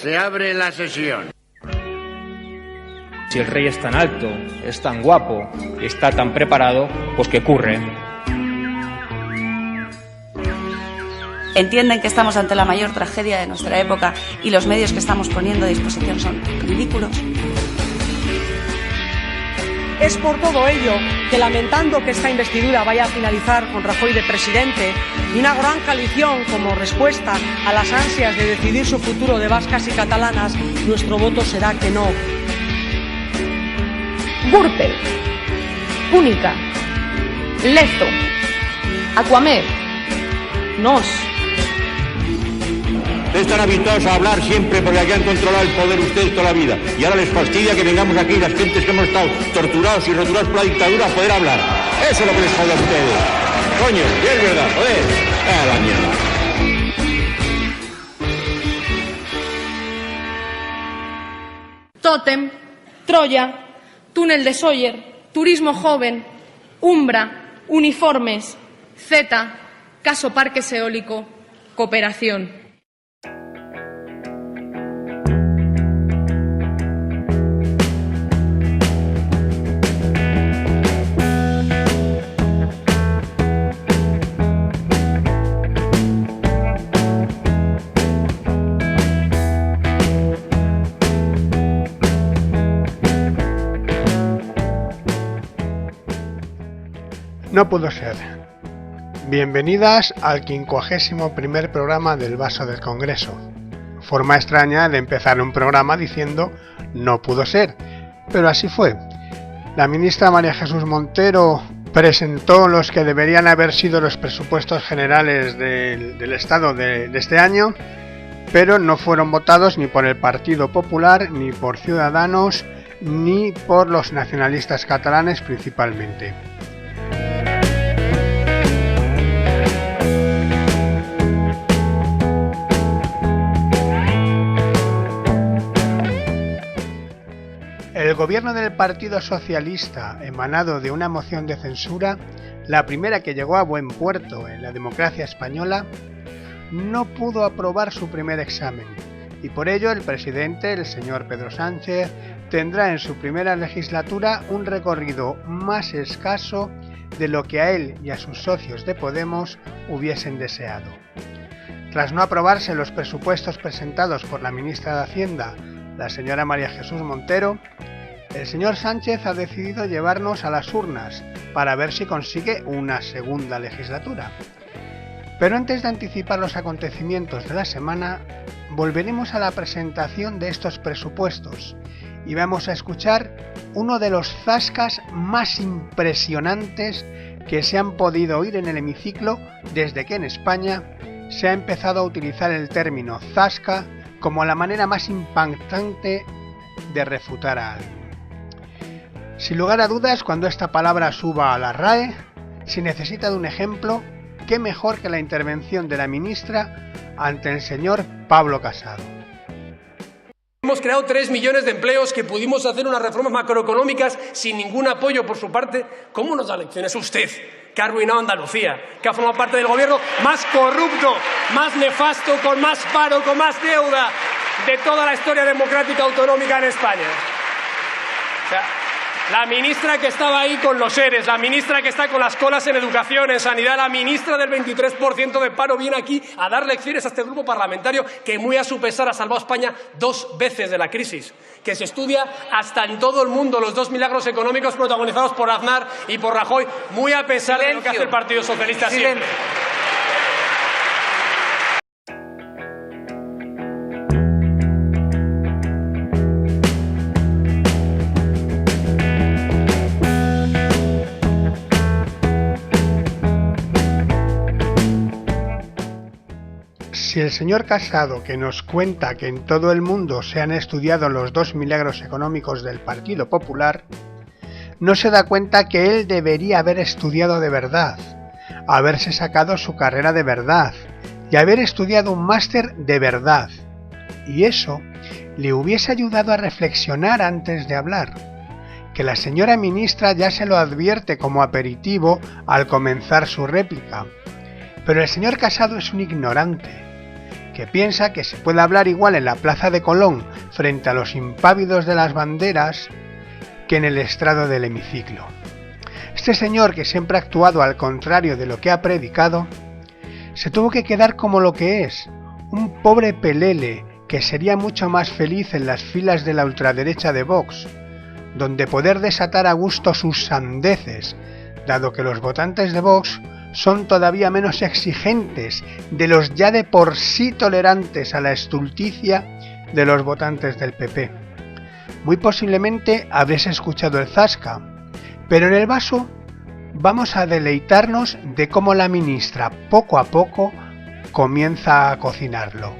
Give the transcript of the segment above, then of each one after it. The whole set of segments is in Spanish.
Se abre la sesión. Si el rey es tan alto, es tan guapo, está tan preparado, pues que curre. Entienden que estamos ante la mayor tragedia de nuestra época y los medios que estamos poniendo a disposición son ridículos. Es por todo ello que, lamentando que esta investidura vaya a finalizar con Rajoy de presidente y una gran coalición como respuesta a las ansias de decidir su futuro de vascas y catalanas, nuestro voto será que no. Gürtel, Púnica, Lezo, Aquamed, Nos. Están habituados a hablar siempre porque aquí han controlado el poder ustedes toda la vida. Y ahora les fastidia que vengamos aquí las gentes que hemos estado torturados y roturados por la dictadura a poder hablar. Eso es lo que les jode a ustedes. Coño, y es verdad, joder. ¡Ah, la mierda! Tótem, Troya, Túnel de Sóller, Turismo Joven, Umbra, Uniformes, Z, Caso Parques Eólico, Cooperación. No pudo ser. Bienvenidas al 51º programa del Vaso del Congreso. Forma extraña de empezar un programa diciendo no pudo ser, pero así fue. La ministra María Jesús Montero presentó los que deberían haber sido los presupuestos generales del Estado de este año, pero no fueron votados ni por el Partido Popular, ni por Ciudadanos, ni por los nacionalistas catalanes principalmente. El gobierno del Partido Socialista, emanado de una moción de censura, la primera que llegó a buen puerto en la democracia española, no pudo aprobar su primer examen, y por ello el presidente, el señor Pedro Sánchez, tendrá en su primera legislatura un recorrido más escaso de lo que a él y a sus socios de Podemos hubiesen deseado. Tras no aprobarse los presupuestos presentados por la ministra de Hacienda, la señora María Jesús Montero, el señor Sánchez ha decidido llevarnos a las urnas para ver si consigue una segunda legislatura. Pero antes de anticipar los acontecimientos de la semana, volveremos a la presentación de estos presupuestos y vamos a escuchar uno de los zascas más impresionantes que se han podido oír en el hemiciclo desde que en España se ha empezado a utilizar el término zasca como la manera más impactante de refutar a alguien. Sin lugar a dudas, cuando esta palabra suba a la RAE, si necesita de un ejemplo, qué mejor que la intervención de la ministra ante el señor Pablo Casado. Hemos creado 3 millones de empleos, que pudimos hacer unas reformas macroeconómicas sin ningún apoyo por su parte. ¿Cómo nos da lecciones usted, que ha arruinado Andalucía, que ha formado parte del gobierno más corrupto, más nefasto, con más paro, con más deuda de toda la historia democrática autonómica en España? O sea, la ministra que estaba ahí con los ERES, la ministra que está con las colas en educación, en sanidad, la ministra del 23% de paro viene aquí a dar lecciones a este grupo parlamentario que muy a su pesar ha salvado a España 2 veces de la crisis, que se estudia hasta en todo el mundo los 2 milagros económicos protagonizados por Aznar y por Rajoy, muy a pesar de lo que hace el Partido Socialista siempre. Si el señor Casado, que nos cuenta que en todo el mundo se han estudiado los 2 milagros económicos del Partido Popular, no se da cuenta que él debería haber estudiado de verdad, haberse sacado su carrera de verdad y haber estudiado un máster de verdad. Y eso le hubiese ayudado a reflexionar antes de hablar, que la señora ministra ya se lo advierte como aperitivo al comenzar su réplica. Pero el señor Casado es un ignorante. que piensa que se puede hablar igual en la Plaza de Colón frente a los impávidos de las banderas que en el estrado del hemiciclo. Este señor, que siempre ha actuado al contrario de lo que ha predicado, se tuvo que quedar como lo que es, un pobre pelele que sería mucho más feliz en las filas de la ultraderecha de Vox, donde poder desatar a gusto sus sandeces, dado que los votantes de Vox son todavía menos exigentes de los ya de por sí tolerantes a la estulticia de los votantes del PP. Muy posiblemente habréis escuchado el zasca, pero en el vaso vamos a deleitarnos de cómo la ministra poco a poco comienza a cocinarlo.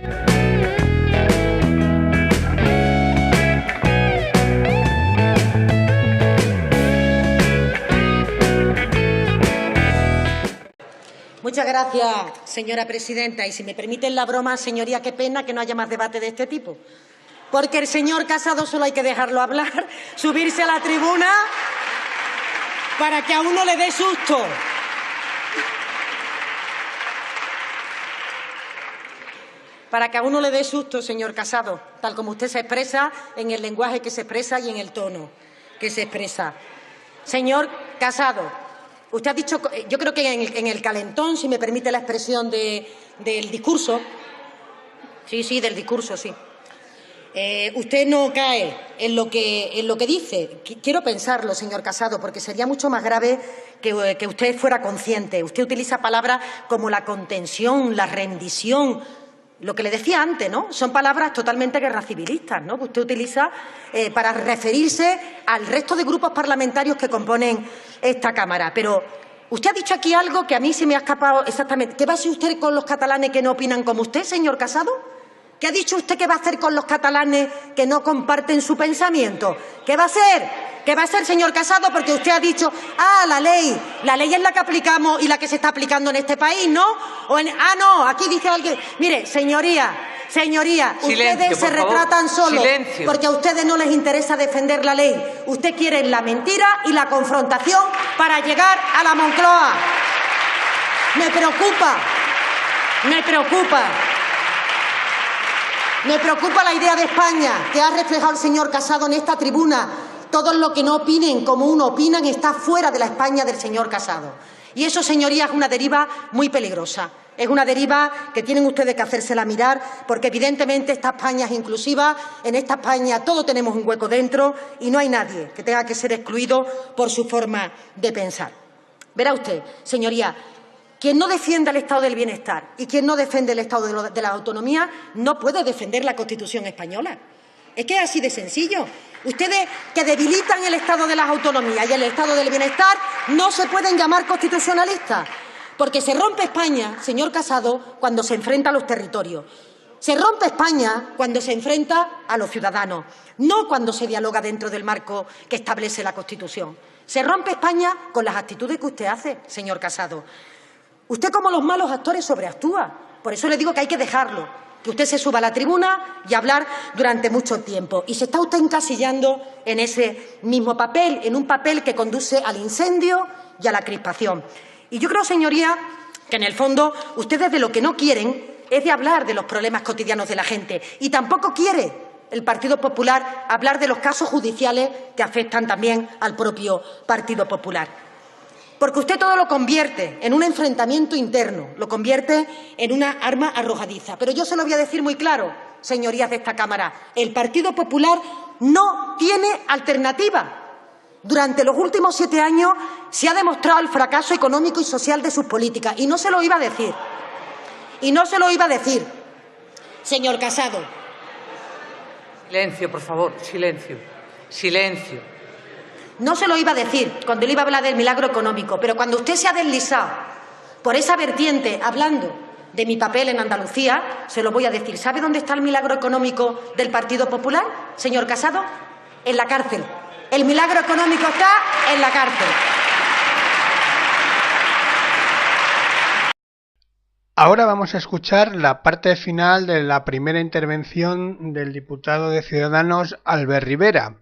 Muchas gracias, señora presidenta. Y si me permiten la broma, señoría, qué pena que no haya más debate de este tipo. Porque el señor Casado solo hay que dejarlo hablar, subirse a la tribuna para que a uno le dé susto. Para que a uno le dé susto, señor Casado, tal como usted se expresa, en el lenguaje que se expresa y en el tono que se expresa. Señor Casado, usted ha dicho, yo creo que en el calentón, si me permite la expresión del discurso, sí, del discurso, sí. Usted no cae en lo que dice. Quiero pensarlo, señor Casado, porque sería mucho más grave que usted fuera consciente. Usted utiliza palabras como la contención, la rendición, lo que le decía antes, ¿no? Son palabras totalmente guerracivilistas, ¿no?, que usted utiliza para referirse al resto de grupos parlamentarios que componen esta Cámara. Pero usted ha dicho aquí algo que a mí se me ha escapado exactamente. ¿Qué va a hacer usted con los catalanes que no opinan como usted, señor Casado? ¿Qué ha dicho usted que va a hacer con los catalanes que no comparten su pensamiento? ¿Qué va a hacer? ¿Qué va a hacer, señor Casado? Porque usted ha dicho, la ley es la que aplicamos y la que se está aplicando en este país, ¿no? No, aquí dice alguien. Mire, señoría, ustedes se retratan solos porque a ustedes no les interesa defender la ley. Usted quiere la mentira y la confrontación para llegar a la Moncloa. Me preocupa la idea de España que ha reflejado el señor Casado en esta tribuna. Todos los que no opinen como uno opinan está fuera de la España del señor Casado. Y eso, señorías, es una deriva muy peligrosa. Es una deriva que tienen ustedes que hacérsela mirar, porque evidentemente esta España es inclusiva. En esta España todos tenemos un hueco dentro y no hay nadie que tenga que ser excluido por su forma de pensar. Verá usted, señoría, quien no defienda el estado del bienestar y quien no defiende el estado de la autonomía no puede defender la Constitución española. Es que es así de sencillo. Ustedes que debilitan el estado de las autonomías y el estado del bienestar no se pueden llamar constitucionalistas, porque se rompe España, señor Casado, cuando se enfrenta a los territorios. Se rompe España cuando se enfrenta a los ciudadanos, no cuando se dialoga dentro del marco que establece la Constitución. Se rompe España con las actitudes que usted hace, señor Casado. Usted, como los malos actores, sobreactúa. Por eso le digo que hay que dejarlo, que usted se suba a la tribuna y hablar durante mucho tiempo. Y se está usted encasillando en ese mismo papel, en un papel que conduce al incendio y a la crispación. Y yo creo, señoría, que en el fondo ustedes de lo que no quieren es de hablar de los problemas cotidianos de la gente. Y tampoco quiere el Partido Popular hablar de los casos judiciales que afectan también al propio Partido Popular. Porque usted todo lo convierte en un enfrentamiento interno, lo convierte en una arma arrojadiza. Pero yo se lo voy a decir muy claro, señorías de esta Cámara, el Partido Popular no tiene alternativa. Durante los últimos 7 años se ha demostrado el fracaso económico y social de sus políticas. Y no se lo iba a decir. Señor Casado. Silencio, por favor, silencio. No se lo iba a decir cuando le iba a hablar del milagro económico, pero cuando usted se ha deslizado por esa vertiente hablando de mi papel en Andalucía, se lo voy a decir. ¿Sabe dónde está el milagro económico del Partido Popular, señor Casado? En la cárcel. El milagro económico está en la cárcel. Ahora vamos a escuchar la parte final de la primera intervención del diputado de Ciudadanos, Albert Rivera.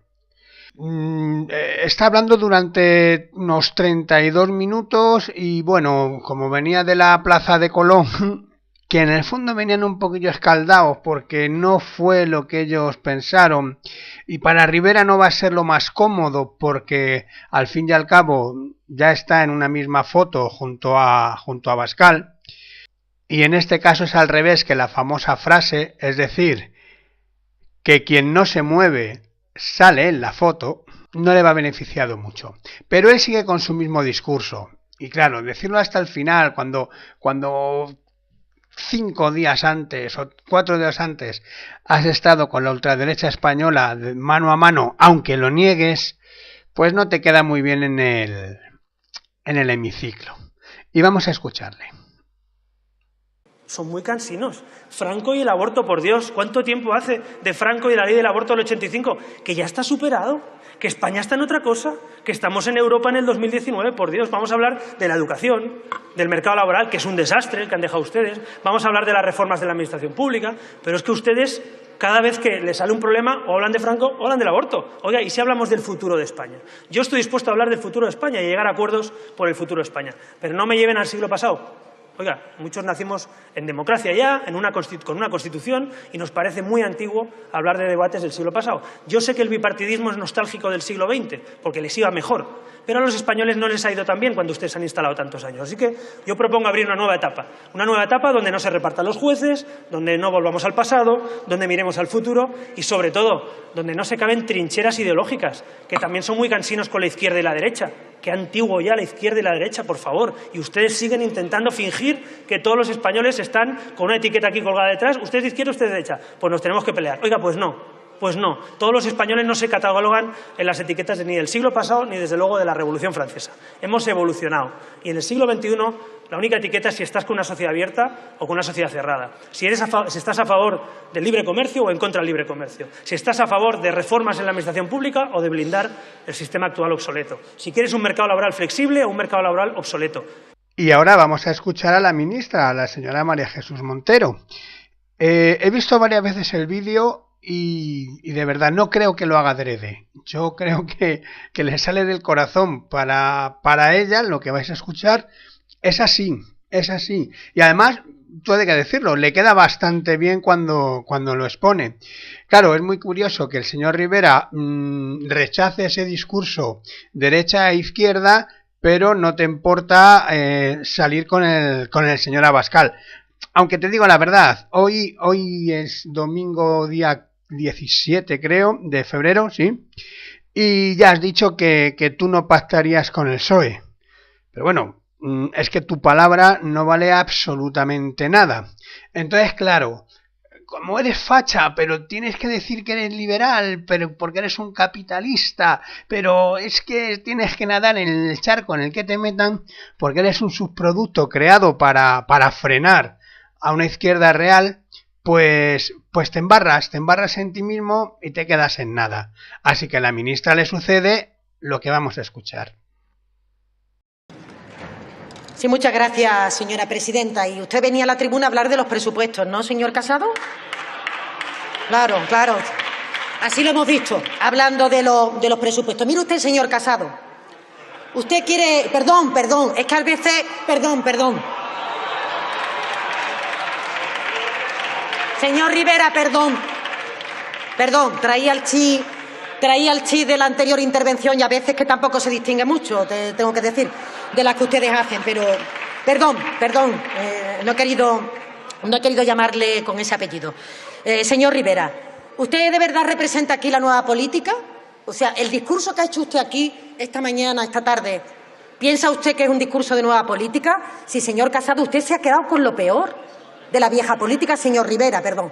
Está hablando durante unos 32 minutos y bueno, como venía de la Plaza de Colón, que en el fondo venían un poquillo escaldados porque no fue lo que ellos pensaron, y para Rivera no va a ser lo más cómodo porque al fin y al cabo ya está en una misma foto junto a Abascal, y en este caso es al revés que la famosa frase, es decir, que quien no se mueve sale en la foto, no le va beneficiado mucho. Pero él sigue con su mismo discurso, y claro, decirlo hasta el final, cuando 5 días antes o 4 días antes has estado con la ultraderecha española de mano a mano, aunque lo niegues, pues no te queda muy bien en el hemiciclo. Y vamos a escucharle. Son muy cansinos. Franco y el aborto, por Dios, ¿cuánto tiempo hace de Franco y la ley del aborto del 85? Que ya está superado, que España está en otra cosa, que estamos en Europa en el 2019, por Dios. Vamos a hablar de la educación, del mercado laboral, que es un desastre el que han dejado ustedes. Vamos a hablar de las reformas de la administración pública, pero es que ustedes, cada vez que les sale un problema, o hablan de Franco o hablan del aborto. Oiga, ¿y si hablamos del futuro de España? Yo estoy dispuesto a hablar del futuro de España y llegar a acuerdos por el futuro de España, pero no me lleven al siglo pasado. Oiga, muchos nacimos en democracia ya, con una constitución, y nos parece muy antiguo hablar de debates del siglo pasado. Yo sé que el bipartidismo es nostálgico del siglo XX, porque les iba mejor, pero a los españoles no les ha ido tan bien cuando ustedes han instalado tantos años. Así que yo propongo abrir una nueva etapa donde no se repartan los jueces, donde no volvamos al pasado, donde miremos al futuro y, sobre todo, donde no se caben trincheras ideológicas, que también son muy cansinos con la izquierda y la derecha. Qué antiguo ya la izquierda y la derecha, por favor. Y ustedes siguen intentando fingir que todos los españoles están con una etiqueta aquí colgada detrás. Usted es de izquierda, usted es de derecha. Pues nos tenemos que pelear. Oiga, pues no. Pues no. Todos los españoles no se catalogan en las etiquetas ni del siglo pasado ni, desde luego, de la Revolución Francesa. Hemos evolucionado. Y en el siglo XXI la única etiqueta es si estás con una sociedad abierta o con una sociedad cerrada. Si estás a favor del libre comercio o en contra del libre comercio. Si estás a favor de reformas en la administración pública o de blindar el sistema actual obsoleto. Si quieres un mercado laboral flexible o un mercado laboral obsoleto. Y ahora vamos a escuchar a la ministra, a la señora María Jesús Montero. He visto varias veces el vídeo y de verdad no creo que lo haga adrede. Yo creo que le sale del corazón. Para ella lo que vais a escuchar es así. Y además, tú hay que decirlo, le queda bastante bien cuando lo expone. Claro, es muy curioso que el señor Rivera rechace ese discurso derecha e izquierda, pero no te importa salir con el señor Abascal. Aunque te digo la verdad, hoy es domingo día 17, creo, de febrero, ¿sí? Y ya has dicho que tú no pactarías con el PSOE. Pero bueno, es que tu palabra no vale absolutamente nada. Entonces, claro, como eres facha, pero tienes que decir que eres liberal, pero porque eres un capitalista, pero es que tienes que nadar en el charco en el que te metan, porque eres un subproducto creado para frenar a una izquierda real, pues te embarras en ti mismo y te quedas en nada. Así que a la ministra le sucede lo que vamos a escuchar. Sí, muchas gracias, señora presidenta. Y usted venía a la tribuna a hablar de los presupuestos, ¿no, señor Casado? Claro. Así lo hemos visto, hablando de los presupuestos. Mire usted, señor Casado, usted quiere... Perdón, es que a veces... Perdón. Señor Rivera, perdón, traía el chi de la anterior intervención y a veces que tampoco se distingue mucho, te tengo que decir, de las que ustedes hacen, pero perdón, no he querido llamarle con ese apellido. Señor Rivera, ¿usted de verdad representa aquí la nueva política? O sea, el discurso que ha hecho usted aquí esta mañana, esta tarde, ¿piensa usted que es un discurso de nueva política? Sí, señor Casado, usted se ha quedado con lo peor de la vieja política, señor Rivera, perdón.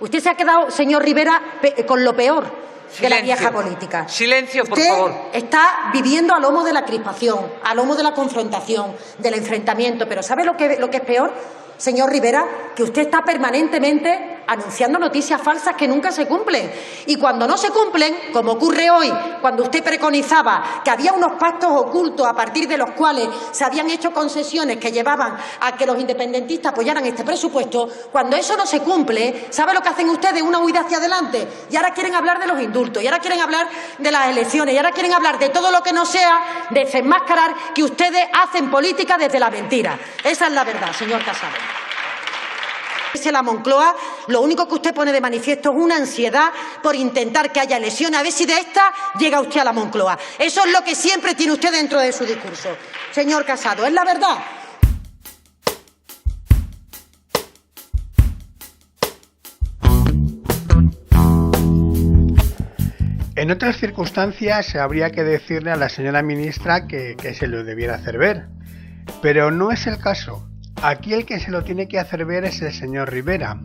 Usted se ha quedado, señor Rivera, con lo peor de la vieja política. Silencio, por favor. Usted está viviendo a lomo de la crispación, a lomo de la confrontación, del enfrentamiento. Pero ¿sabe lo que es peor, señor Rivera? Que usted está permanentemente anunciando noticias falsas que nunca se cumplen. Y cuando no se cumplen, como ocurre hoy, cuando usted preconizaba que había unos pactos ocultos a partir de los cuales se habían hecho concesiones que llevaban a que los independentistas apoyaran este presupuesto, cuando eso no se cumple, ¿sabe lo que hacen ustedes? Una huida hacia adelante. Y ahora quieren hablar de los indultos, y ahora quieren hablar de las elecciones, y ahora quieren hablar de todo lo que no sea desenmascarar que ustedes hacen política desde la mentira. Esa es la verdad, señor Casado. La Moncloa, lo único que usted pone de manifiesto es una ansiedad por intentar que haya elecciones, a ver si de esta llega usted a la Moncloa. Eso es lo que siempre tiene usted dentro de su discurso, señor Casado. ¿Es la verdad? En otras circunstancias habría que decirle a la señora ministra que se lo debiera hacer ver, pero no es el caso. Aquí el que se lo tiene que hacer ver es el señor Rivera,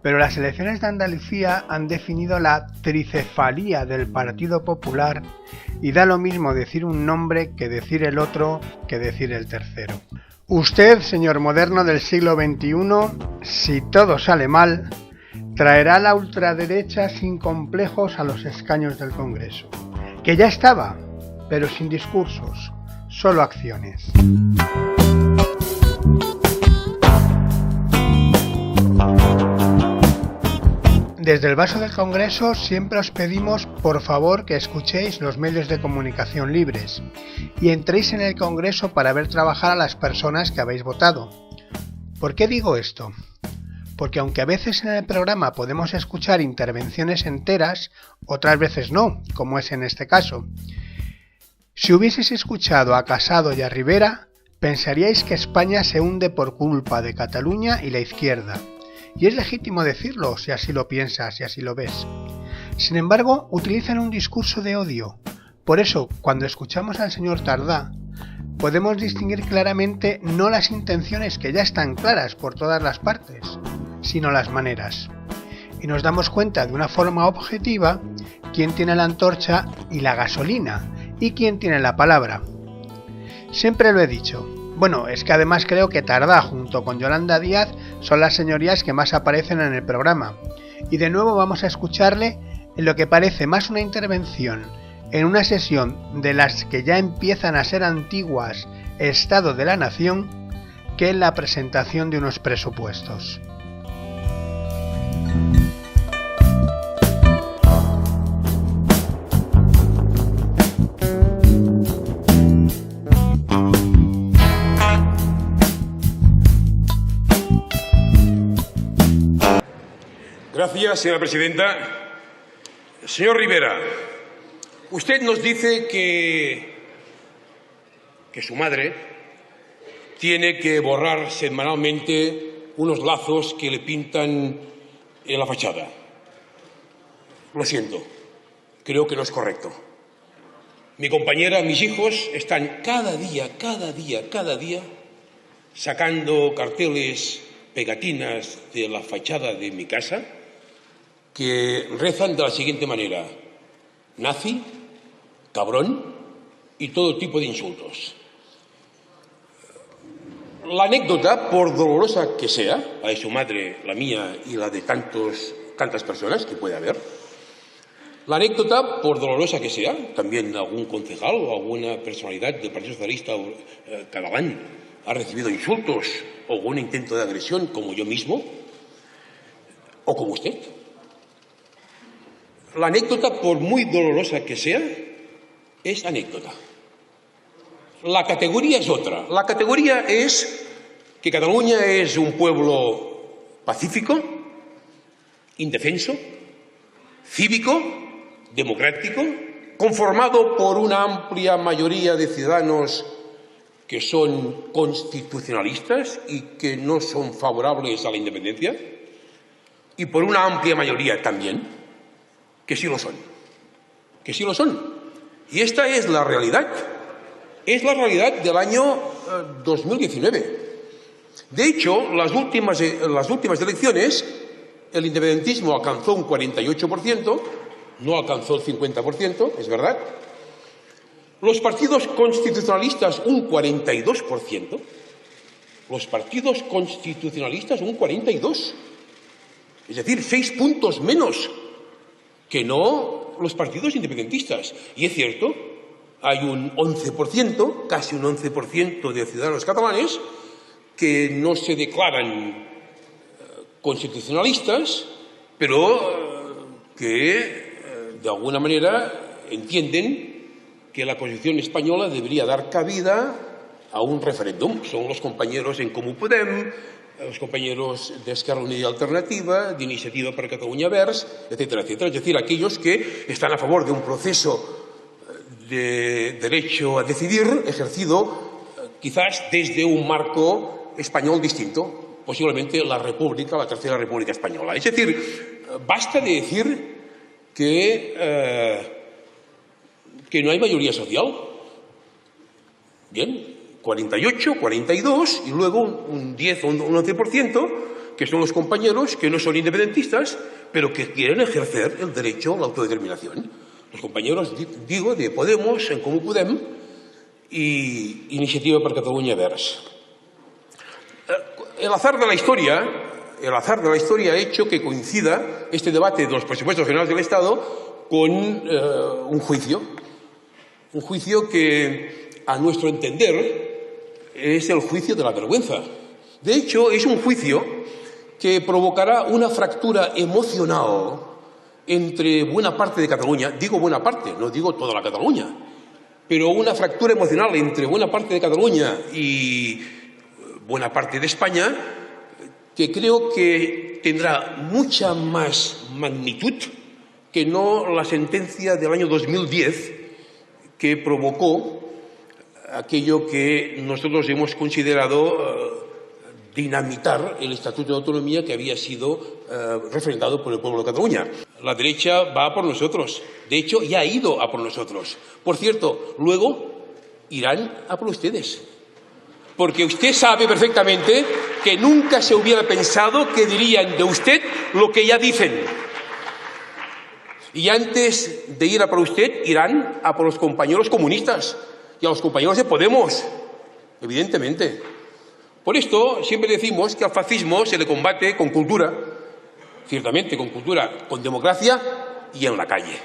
pero las elecciones de Andalucía han definido la tricefalía del Partido Popular y da lo mismo decir un nombre que decir el otro que decir el tercero. Usted, señor moderno del siglo XXI, si todo sale mal, traerá la ultraderecha sin complejos a los escaños del Congreso, que ya estaba, pero sin discursos, solo acciones. Desde el vaso del Congreso siempre os pedimos por favor que escuchéis los medios de comunicación libres y entréis en el Congreso para ver trabajar a las personas que habéis votado. ¿Por qué digo esto? Porque aunque a veces en el programa podemos escuchar intervenciones enteras, otras veces no, como es en este caso. Si hubieseis escuchado a Casado y a Rivera, pensaríais que España se hunde por culpa de Cataluña y la izquierda. Y es legítimo decirlo si así lo piensas y así lo ves. Sin embargo, utilizan un discurso de odio. Por eso, cuando escuchamos al señor Tardá, podemos distinguir claramente no las intenciones que ya están claras por todas las partes, sino las maneras. Y nos damos cuenta de una forma objetiva quién tiene la antorcha y la gasolina, y quién tiene la palabra. Siempre lo he dicho. Bueno, es que además creo que Tardá junto con Yolanda Díaz son las señorías que más aparecen en el programa. Y de nuevo vamos a escucharle en lo que parece más una intervención en una sesión de las que ya empiezan a ser antiguas Estado de la Nación que en la presentación de unos presupuestos. Gracias, señora presidenta. Señor Rivera, usted nos dice que su madre tiene que borrar semanalmente unos lazos que le pintan en la fachada. Lo siento, creo que no es correcto. Mi compañera, mis hijos están cada día sacando carteles, pegatinas de la fachada de mi casa que rezan de la siguiente manera: nazi, cabrón y todo tipo de insultos. La anécdota, por dolorosa que sea, la de su madre, la mía y la de tantas personas que puede haber, la anécdota, por dolorosa que sea, también algún concejal o alguna personalidad del Partido Socialista catalán ha recibido insultos o algún intento de agresión, como yo mismo, o como usted. La anécdota, por muy dolorosa que sea, es anécdota. La categoría es otra. La categoría es que Cataluña es un pueblo pacífico, indefenso, cívico, democrático, conformado por una amplia mayoría de ciudadanos que son constitucionalistas y que no son favorables a la independencia, y por una amplia mayoría también que sí lo son, que sí lo son. Y esta es la realidad del año 2019. De hecho, las últimas elecciones, el independentismo alcanzó un 48%, no alcanzó el 50%, es verdad. Los partidos constitucionalistas un 42%, los partidos constitucionalistas un 42%, es decir, 6 puntos menos que no los partidos independentistas. Y es cierto, hay un 11%, casi un 11% de ciudadanos catalanes que no se declaran constitucionalistas, pero que de alguna manera entienden que la Constitución española debería dar cabida a un referéndum. Son los compañeros en Comú Podem, los compañeros de Esquerra Unida y Alternativa, de Iniciativa per Catalunya Verds, etcétera, etcétera. Es decir, aquellos que están a favor de un proceso de derecho a decidir ejercido quizás desde un marco español distinto, posiblemente la República, la Tercera República Española. Es decir, basta de decir que no hay mayoría social. Bien, 48, 42 y luego un 10 o un 11%, que son los compañeros que no son independentistas, pero que quieren ejercer el derecho a la autodeterminación. Los compañeros, digo, de Podemos, En Comú Podem y Iniciativa per Catalunya Verds. El azar de la historia ha hecho que coincida este debate de los presupuestos generales del Estado con un juicio que, a nuestro entender, es el juicio de la vergüenza. De hecho, es un juicio que provocará una fractura emocional entre buena parte de Cataluña, digo buena parte, no digo toda la Cataluña, pero una fractura emocional entre buena parte de Cataluña y buena parte de España, que creo que tendrá mucha más magnitud que no la sentencia del año 2010 que provocó aquello que nosotros hemos considerado dinamitar el Estatuto de Autonomía que había sido refrendado por el pueblo de Cataluña. La derecha va a por nosotros. De hecho, ya ha ido a por nosotros. Por cierto, luego irán a por ustedes. Porque usted sabe perfectamente que nunca se hubiera pensado que dirían de usted lo que ya dicen. Y antes de ir a por usted, irán a por los compañeros comunistas y a los compañeros de Podemos, evidentemente. Por esto siempre decimos que al fascismo se le combate con cultura, ciertamente con cultura, con democracia y en la calle.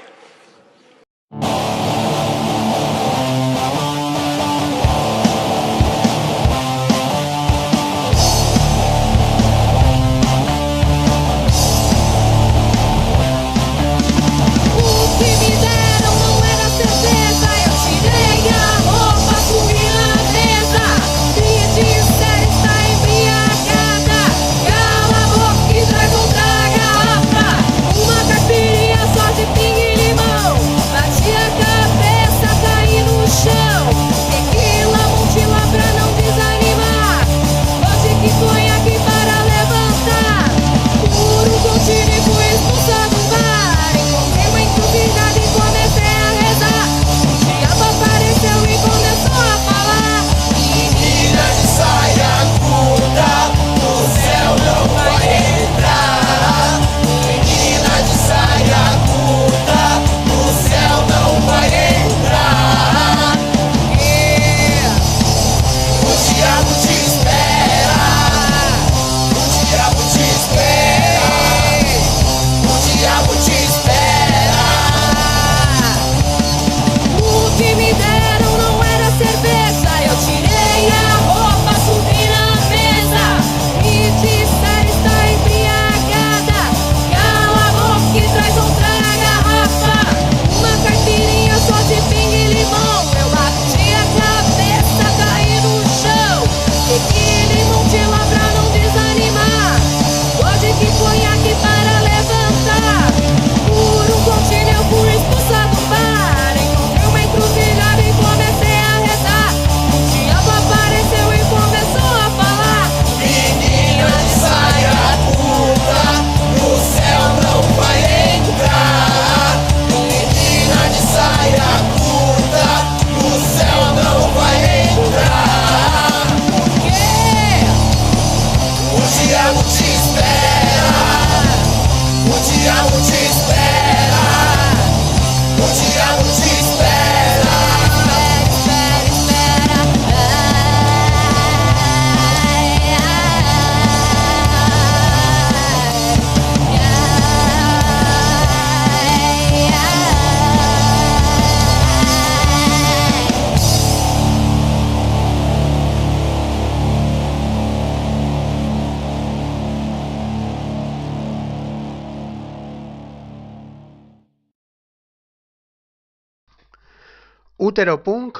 Útero Punk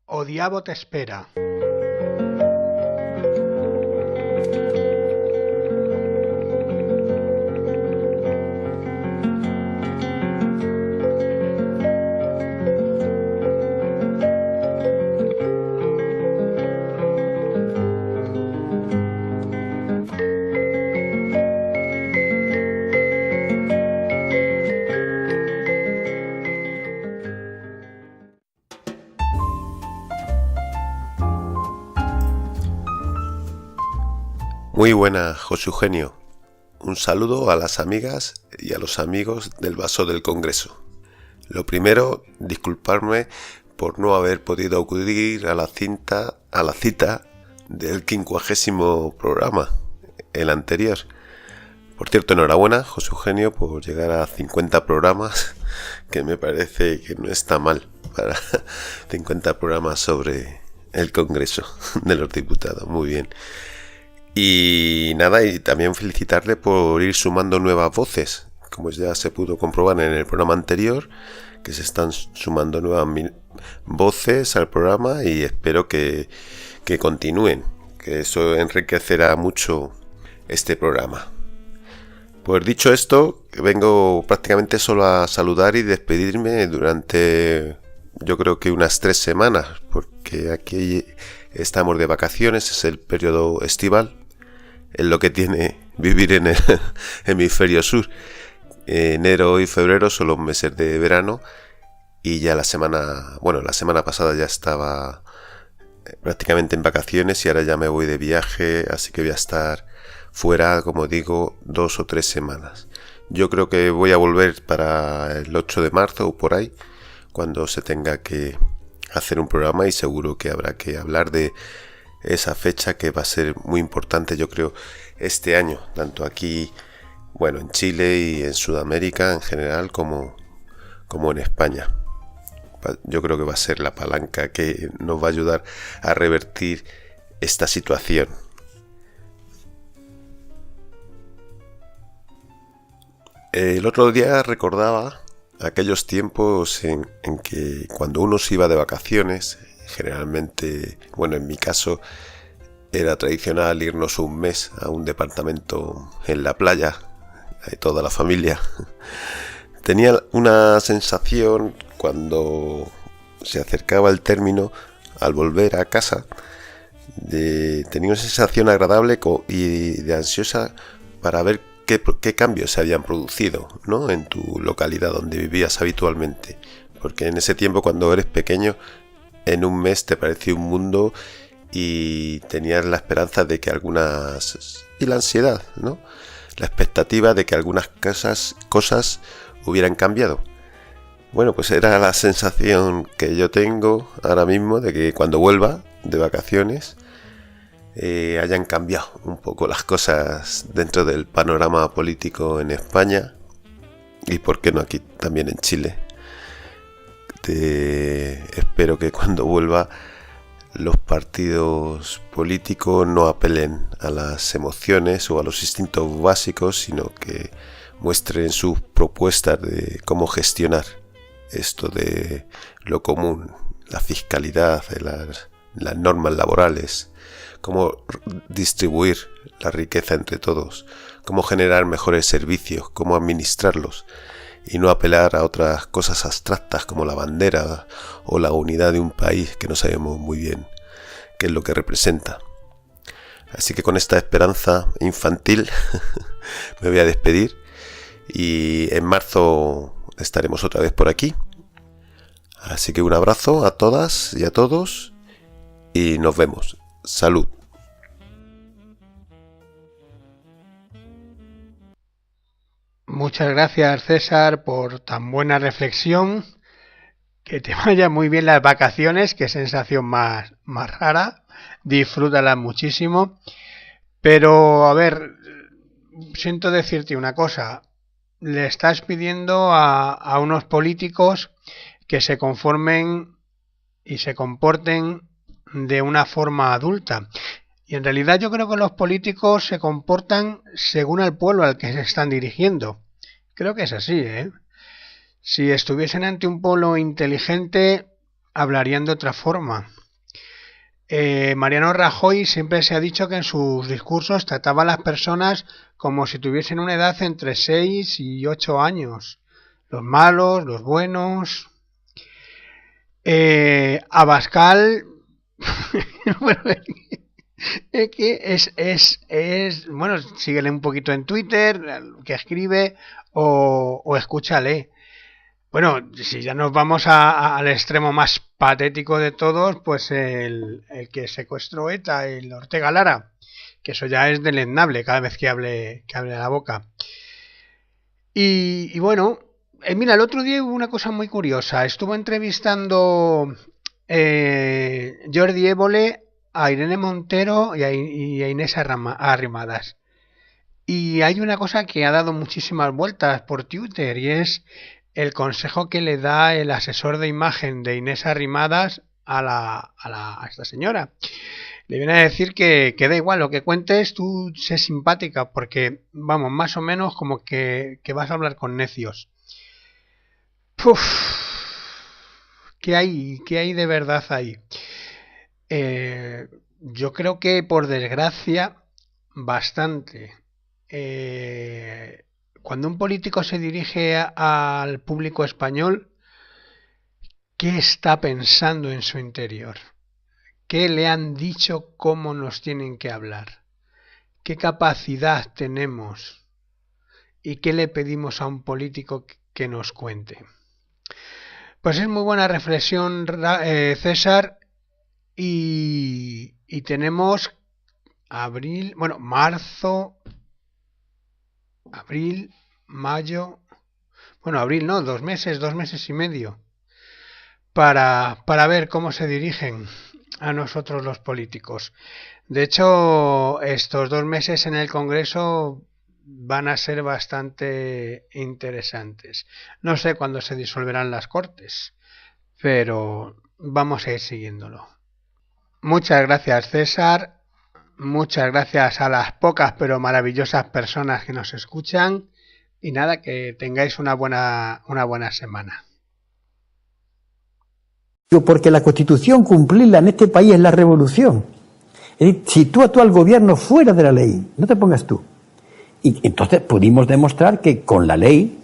o Diabo te espera. Muy buena, José Eugenio. Un saludo a las amigas y a los amigos del Vaso del Congreso. Lo primero, disculparme por no haber podido acudir a la cita del 50º programa, el anterior. Por cierto, enhorabuena, José Eugenio, por llegar a 50 programas, que me parece que no está mal para 50 programas sobre el Congreso de los Diputados. Muy bien. Y nada, y también felicitarle por ir sumando nuevas voces, como ya se pudo comprobar en el programa anterior, que se están sumando nuevas voces al programa y espero que continúen, que eso enriquecerá mucho este programa. Pues dicho esto, vengo prácticamente solo a saludar y despedirme durante, yo creo que unas 3 semanas, porque aquí estamos de vacaciones, es el periodo estival, es lo que tiene vivir en el hemisferio sur. Enero y febrero son los meses de verano y ya la semana pasada ya estaba prácticamente en vacaciones y ahora ya me voy de viaje, así que voy a estar fuera, como digo, 2 o 3 semanas. Yo creo que voy a volver para el 8 de marzo o por ahí, cuando se tenga que hacer un programa, y seguro que habrá que hablar de esa fecha que va a ser muy importante, yo creo, este año, tanto aquí, bueno, en Chile y en Sudamérica en general, como en España. Yo creo que va a ser la palanca que nos va a ayudar a revertir esta situación. El otro día recordaba aquellos tiempos en que cuando uno se iba de vacaciones, generalmente, bueno, en mi caso era tradicional irnos un mes a un departamento en la playa, toda la familia. Tenía una sensación cuando se acercaba el término, al volver a casa, tenía una sensación agradable y de ansiosa para ver qué cambios se habían producido, ¿no?, en tu localidad donde vivías habitualmente. Porque en ese tiempo, cuando eres pequeño, en un mes te parecía un mundo y tenías la esperanza de que y la ansiedad, ¿no?, la expectativa de que algunas cosas hubieran cambiado. Bueno, pues era la sensación que yo tengo ahora mismo de que cuando vuelva de vacaciones hayan cambiado un poco las cosas dentro del panorama político en España y por qué no aquí también en Chile. Espero que cuando vuelva los partidos políticos no apelen a las emociones o a los instintos básicos, sino que muestren sus propuestas de cómo gestionar esto de lo común, la fiscalidad, las normas laborales, cómo distribuir la riqueza entre todos, cómo generar mejores servicios, cómo administrarlos y no apelar a otras cosas abstractas como la bandera o la unidad de un país que no sabemos muy bien qué es lo que representa. Así que con esta esperanza infantil me voy a despedir y en marzo estaremos otra vez por aquí. Así que un abrazo a todas y a todos y nos vemos. Salud. Muchas gracias, César, por tan buena reflexión. Que te vayan muy bien las vacaciones, qué sensación más rara. Disfrútalas muchísimo. Pero, a ver, siento decirte una cosa. Le estás pidiendo a unos políticos que se conformen y se comporten de una forma adulta. Y en realidad yo creo que los políticos se comportan según el pueblo al que se están dirigiendo. Creo que es así, ¿eh? Si estuviesen ante un pueblo inteligente, hablarían de otra forma. Mariano Rajoy siempre se ha dicho que en sus discursos trataba a las personas como si tuviesen una edad entre 6 y 8 años. Los malos, los buenos. Abascal... bueno, es que bueno, síguele un poquito en Twitter, que escribe, o escúchale. Bueno, si ya nos vamos al extremo más patético de todos, pues el que secuestró ETA, el Ortega Lara, que eso ya es deleznable cada vez que hable la boca. Y bueno, mira, el otro día hubo una cosa muy curiosa. Estuvo entrevistando Jordi Évole a Irene Montero y a Inés Arrimadas. Y hay una cosa que ha dado muchísimas vueltas por Twitter y es el consejo que le da el asesor de imagen de Inés Arrimadas a esta señora. Le viene a decir que da igual lo que cuentes, tú sé simpática, porque, vamos, más o menos como que vas a hablar con necios. Puf, ¿qué hay de verdad ahí? Yo creo que, por desgracia, bastante. Cuando un político se dirige al público español, ¿qué está pensando en su interior? ¿Qué le han dicho cómo nos tienen que hablar? ¿Qué capacidad tenemos? ¿Y qué le pedimos a un político que nos cuente? Pues es muy buena reflexión, César. Y tenemos marzo, abril, mayo... Bueno, abril no, 2 meses y medio. Para ver cómo se dirigen a nosotros los políticos. De hecho, estos 2 meses en el Congreso van a ser bastante interesantes. No sé cuándo se disolverán las Cortes, pero vamos a ir siguiéndolo. Muchas gracias, César. Muchas gracias a las pocas pero maravillosas personas que nos escuchan. Y nada, que tengáis una buena semana. Porque la Constitución, cumplirla en este país es la revolución. Es decir, sitúa tú al gobierno fuera de la ley, no te pongas tú. Y entonces pudimos demostrar que con la ley,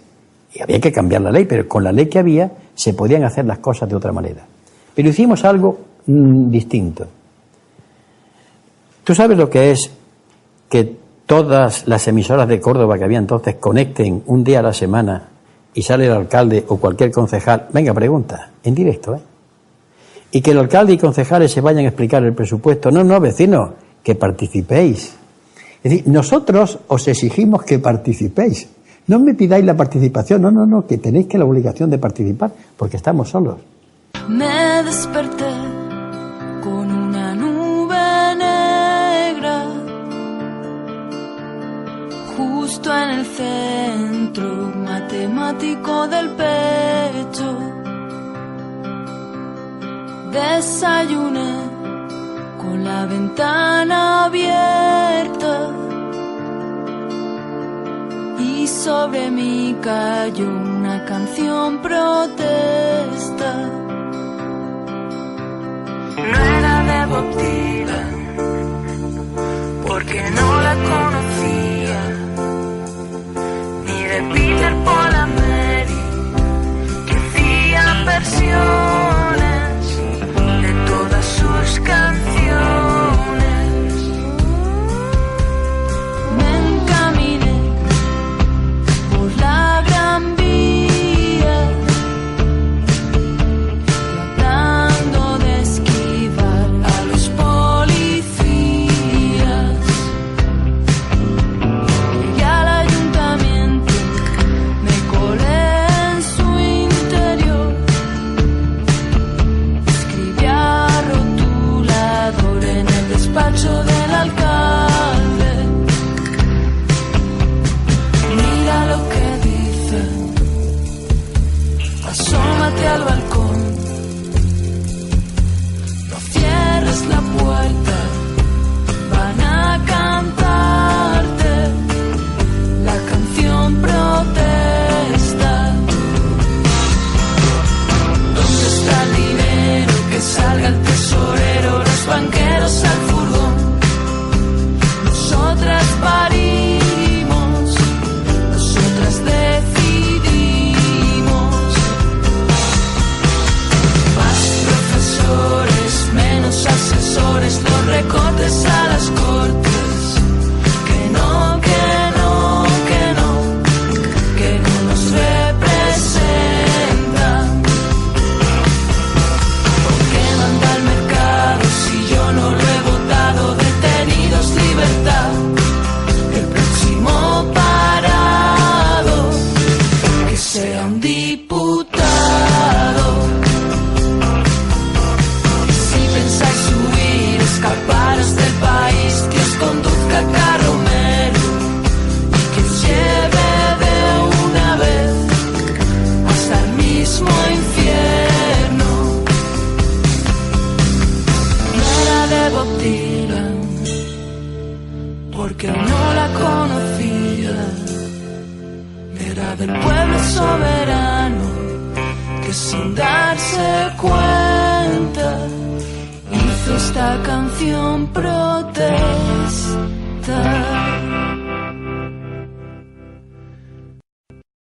y había que cambiar la ley, pero con la ley que había se podían hacer las cosas de otra manera. Pero hicimos algo distinto. ¿Tú sabes lo que es que todas las emisoras de Córdoba que había entonces conecten un día a la semana y sale el alcalde o cualquier concejal? Venga, pregunta, en directo, y que el alcalde y concejales se vayan a explicar el presupuesto. No, vecinos, que participéis. Es decir, nosotros os exigimos que participéis. No me pidáis la participación, no, que tenéis que la obligación de participar, porque estamos solos. Me desperté con una nube negra justo en el centro matemático del pecho. Desayuné con la ventana abierta y sobre mí cayó una canción protesta. No era de Bob Dylan, porque no la conocía, ni de Peter, Paul and Mary, que hacían versiones de todas sus canciones. Me encaminé por la Gran Vía, tratando de esquivar a los policías. del pueblo soberano que sin darse cuenta hizo esta canción protesta.